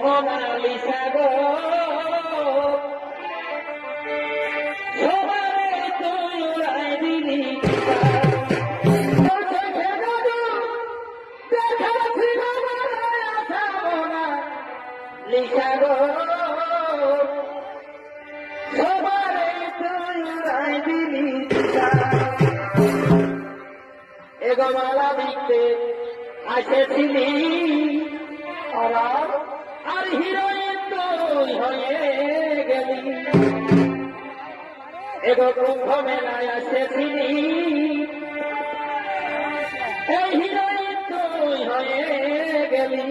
Mona Lisa গো সবারে তুই উড়াই দিলি লিখা গো সবারে তুই উড়াই দিলি এগো মালা দিতে আসেছিলি আর হিরোইন তুই হয়ে গেলি এগো কুম্ভ মেলায় আসেছিলি এই হিরোইন তুই হয়ে গেলি